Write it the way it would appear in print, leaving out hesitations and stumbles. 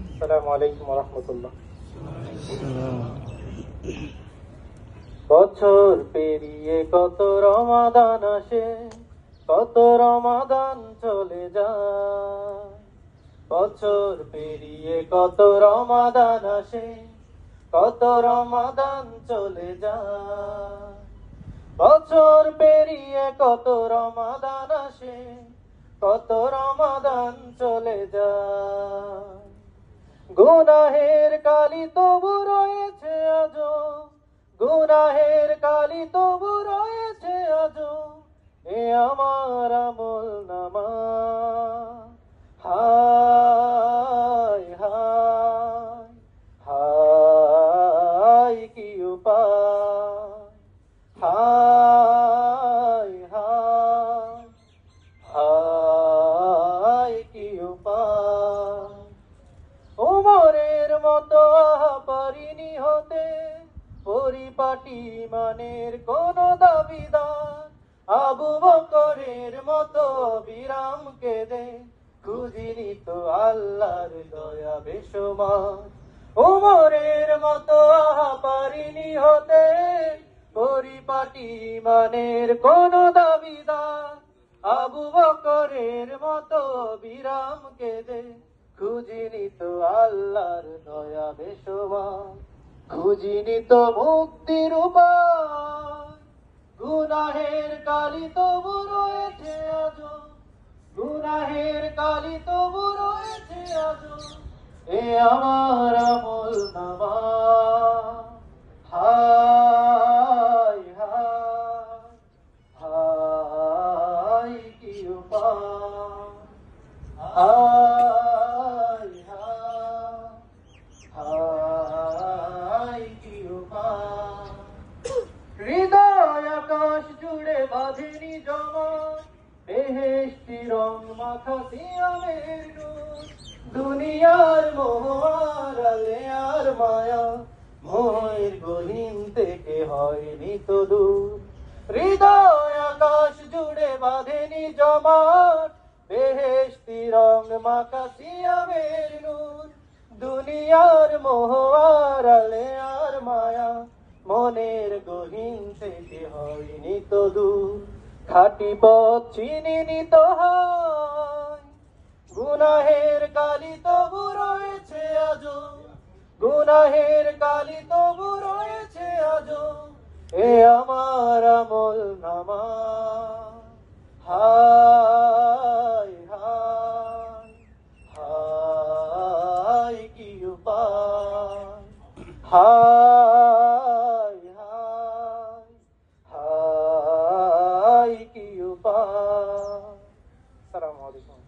আসসালামু আলাইকুম ওয়া রাহমাতুল্লাহ। বছর পেরিয়ে কত রমাদান আসে, কত রমাদান চলে যায়। বছর পেরিয়ে কত রমাদান আসে, কত রমাদান চলে যায়। বছর পেরিয়ে কত রমাদান আসে, কত রমাদান চলে যায়। গুনাহের কালি তবু রয়েছে আজো, গুনাহের কালি তবু রয়েছে আজো, এ আমার আমল নামা। হায় হায় হায় কি উপায়, হায় হায় হায় কি উপায়। ওমরের মতো পারিনি হতে পরিপাটি মানের কোন দাবিদার, আবু বকরের মতো বিরাম কেঁদে খুঁজিনি তো আল্লাহর দয়া বেসুমার। ওমরের মতো পারিনি হতে পরিপাটি মানের কোন দাবিদার, আবু বকরের মতো বিরাম কেঁদে খুঁজিনি তো আল্লাহর দয়া বেসুমার। খুঁজিনি তো মুক্তির উপায়, গুনাহের কালি তবু রয়েছে আজো, গুনাহের কালি তবু রয়েছে আজো, এ আমার আমল নামা। হায় হায় হায় কি উপায়, হায় হায় হায় কি উপায়। হৃদয় আকাশ জুড়ে বাঁধেনি জমা, বেহেশতি রং মাখা সিয়ামের নূর। দুনিয়ার মোহ আড়ালে আর মায়া, মোহের গহীন থেকে হয়নি তো দূর। হৃদয় আকাশ জুড়ে বাঁধেনি জমাট, বেহেশতি রং মাখা সিয়ামের নূর। দুনিয়ার মোহ আড়ালে আর মায়া, মনের গহীন থেকে হয়নি তো দূর। খাঁটি পথ চিনিনি তো হয়, গুনাহের কালি তবু রয়েছে আজো, গুনাহের কালি তবু রয়েছে আজো, এ আমার আমল নামা। হায় হায় হায় কি উপায়, হায় হায় হায় কি উপায়। আসসালামু আলাইকুম।